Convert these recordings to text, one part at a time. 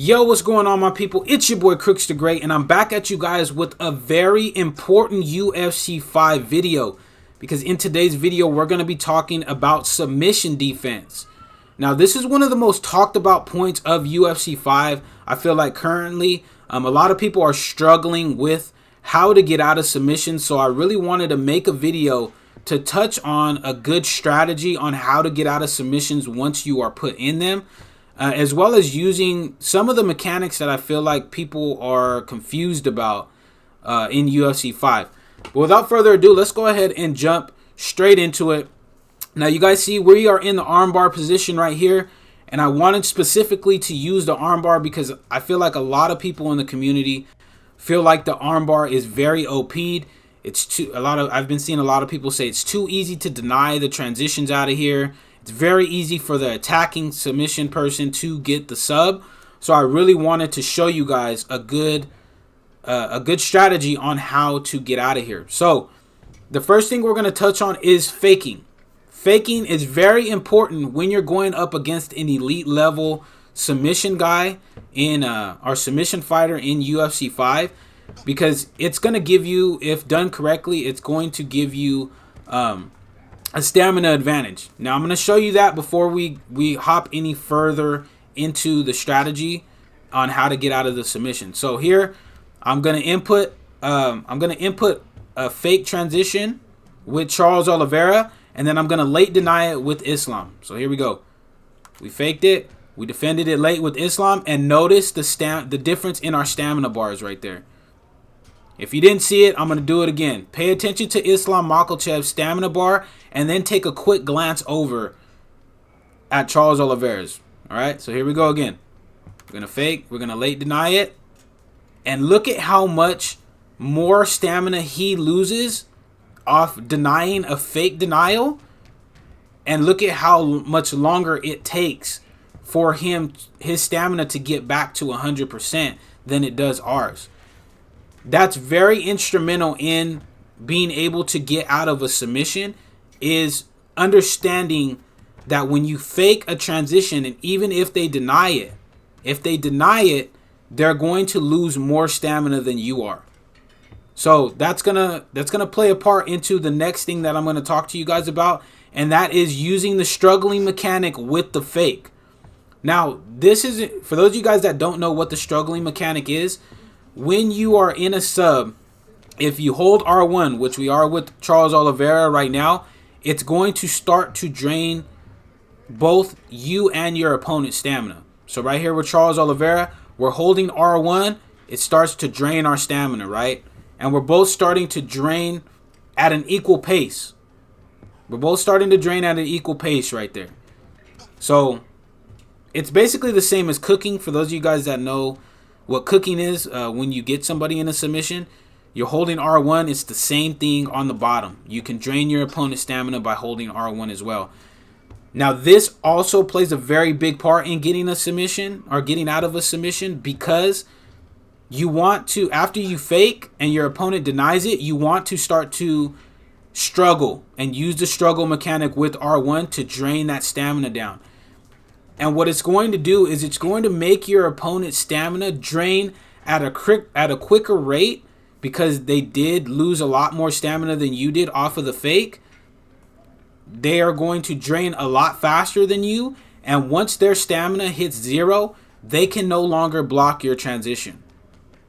Yo, what's going on, my people? It's your boy Crooks the Great, and I'm back at you guys with a very important UFC 5 video. Because in today's video, we're going to be talking about submission defense. Now, this is one of the most talked about points of UFC 5. I feel like currently, a lot of people are struggling with how to get out of submission. So I really wanted to make a video to touch on a good strategy on how to get out of submissions once you are put in them. As well as using some of the mechanics that I feel like people are confused about in UFC 5. But without further ado, let's go ahead and jump straight into it. Now, you guys see we are in the armbar position right here. And I wanted specifically to use the armbar because I feel like a lot of people in the community feel like the armbar is very OP'd. I've been seeing a lot of people say it's too easy to deny the transitions out of here. It's very easy for the attacking submission person to get the sub. So I really wanted to show you guys a good strategy on how to get out of here. So the first thing we're going to touch on is faking. Faking is very important when you're going up against an elite level submission guy in our submission fighter in UFC 5, because it's going to give you, if done correctly, it's going to give you a stamina advantage. Now I'm going to show you that before we hop any further into the strategy on how to get out of the submission. So here I'm going to input a fake transition with Charles Oliveira, and then I'm going to late deny it with Islam. So here we go. We faked it. We defended it late with Islam, and notice the difference in our stamina bars right there. If you didn't see it, I'm going to do it again. Pay attention to Islam Makhachev's stamina bar, and then take a quick glance over at Charles Oliveira's. All right, so here we go again. We're going to fake. We're going to late deny it. And look at how much more stamina he loses off denying a fake denial. And look at how much longer it takes for his stamina to get back to 100% than it does ours. That's very instrumental in being able to get out of a submission, is understanding that when you fake a transition, and even if they deny it, they're going to lose more stamina than you are. So that's gonna play a part into the next thing that I'm gonna talk to you guys about, and that is using the struggling mechanic with the fake. Now, this is for those of you guys that don't know what the struggling mechanic is. When you are in a sub, if you hold R1, which we are with Charles Oliveira right now, it's going to start to drain both you and your opponent's stamina. So right here with Charles Oliveira, we're holding R1. It starts to drain our stamina, right? And we're both starting to drain at an equal pace. We're both starting to drain at an equal pace right there. So it's basically the same as cooking. For those of you guys that know what cooking is, when you get somebody in a submission, you're holding R1. It's the same thing on the bottom. You can drain your opponent's stamina by holding R1 as well. Now, this also plays a very big part in getting a submission or getting out of a submission, because you want to, after you fake and your opponent denies it, you want to start to struggle and use the struggle mechanic with R1 to drain that stamina down. And what it's going to do is it's going to make your opponent's stamina drain at a quicker rate, because they did lose a lot more stamina than you did off of the fake. They are going to drain a lot faster than you. And once their stamina hits 0, they can no longer block your transition.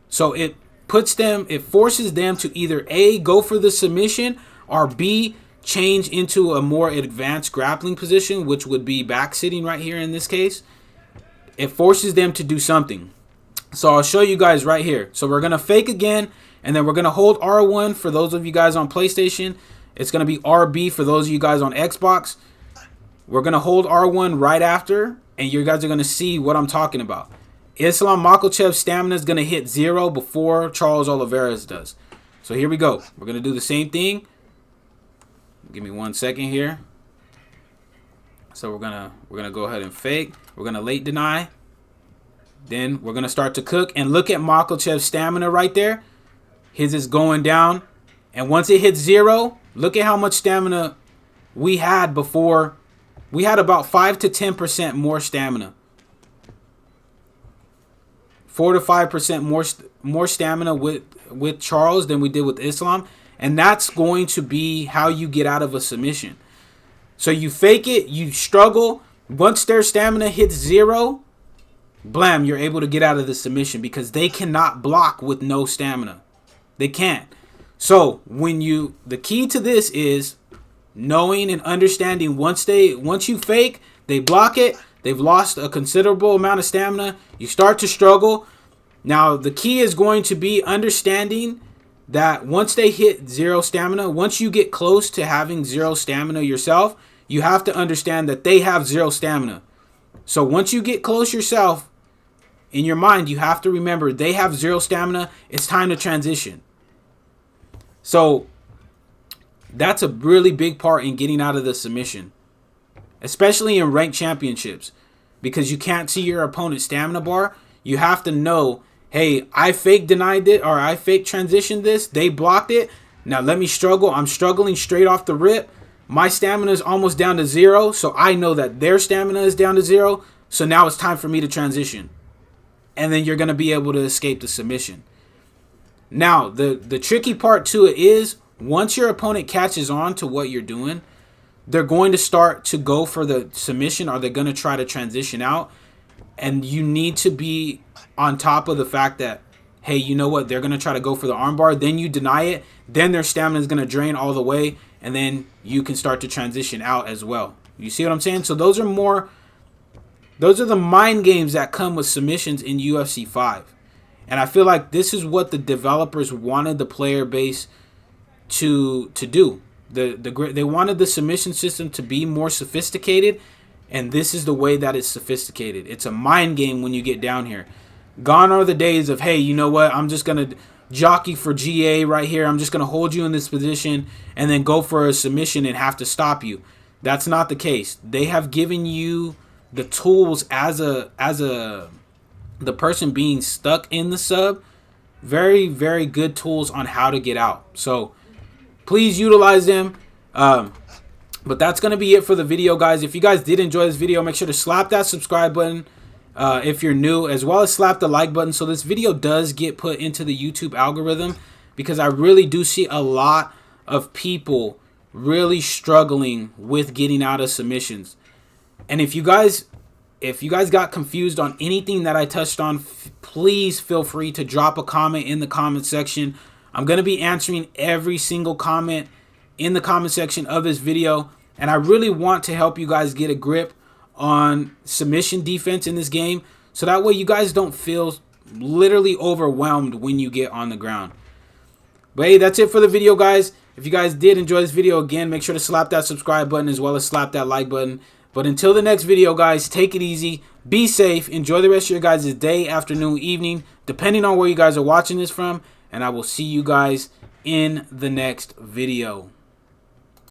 So it forces them to either A, go for the submission, or B, change into a more advanced grappling position, which would be back sitting right here in this case. It forces them to do something. So I'll show you guys right here. So we're going to fake again, and then we're going to hold R1 for those of you guys on PlayStation. It's going to be RB for those of you guys on Xbox. We're going to hold R1 right after, and you guys are going to see what I'm talking about. Islam Makhachev's stamina is going to hit 0 before Charles Oliveira's does. So here we go. We're going to do the same thing. Give me 1 second here. So we're gonna go ahead and fake. We're gonna late deny. Then we're gonna start to cook. And look at Makhachev's stamina right there. His is going down. And once it hits 0, look at how much stamina we had before. We had about 5 to 10% more stamina. 4 to 5% more stamina with Charles than we did with Islam, and that's going to be how you get out of a submission. So you fake it, you struggle. Once their stamina hits 0, blam, you're able to get out of the submission because they cannot block with no stamina. They can't. So the key to this is knowing and understanding once you fake, they block it, they've lost a considerable amount of stamina, you start to struggle. Now the key is going to be understanding that once they hit 0 stamina, once you get close to having 0 stamina yourself, you have to understand that they have 0 stamina. So once you get close yourself, in your mind, you have to remember they have 0 stamina. It's time to transition. So that's a really big part in getting out of the submission, especially in ranked championships, because you can't see your opponent's stamina bar. You have to know, hey, I fake denied it, or I fake transitioned this. They blocked it. Now let me struggle. I'm struggling straight off the rip. My stamina is almost down to 0, so I know that their stamina is down to 0. So now it's time for me to transition. And then you're going to be able to escape the submission. Now, the tricky part to it is once your opponent catches on to what you're doing, they're going to start to go for the submission, or they're going to try to transition out. And you need to be on top of the fact that, hey, you know what? They're going to try to go for the armbar. Then you deny it. Then their stamina is going to drain all the way. And then you can start to transition out as well. You see what I'm saying? So those are the mind games that come with submissions in UFC 5. And I feel like this is what the developers wanted the player base to do. They wanted the submission system to be more sophisticated, and this is the way that it's sophisticated. It's a mind game when you get down here. Gone are the days of, hey, you know what? I'm just going to jockey for GA right here. I'm just going to hold you in this position and then go for a submission and have to stop you. That's not the case. They have given you the tools as the person being stuck in the sub, very, very good tools on how to get out. So please utilize them. But that's going to be it for the video, guys. If you guys did enjoy this video, make sure to slap that subscribe button if you're new, as well as slap the like button so this video does get put into the YouTube algorithm, because I really do see a lot of people really struggling with getting out of submissions. And if you guys got confused on anything that I touched on, please feel free to drop a comment in the comment section. I'm going to be answering every single comment in the comment section of this video. And I really want to help you guys get a grip on submission defense in this game, so that way you guys don't feel literally overwhelmed when you get on the ground. But hey, that's it for the video, guys. If you guys did enjoy this video, again, make sure to slap that subscribe button as well as slap that like button. But until the next video, guys, take it easy, be safe, enjoy the rest of your guys' day, afternoon, evening, depending on where you guys are watching this from, and I will see you guys in the next video.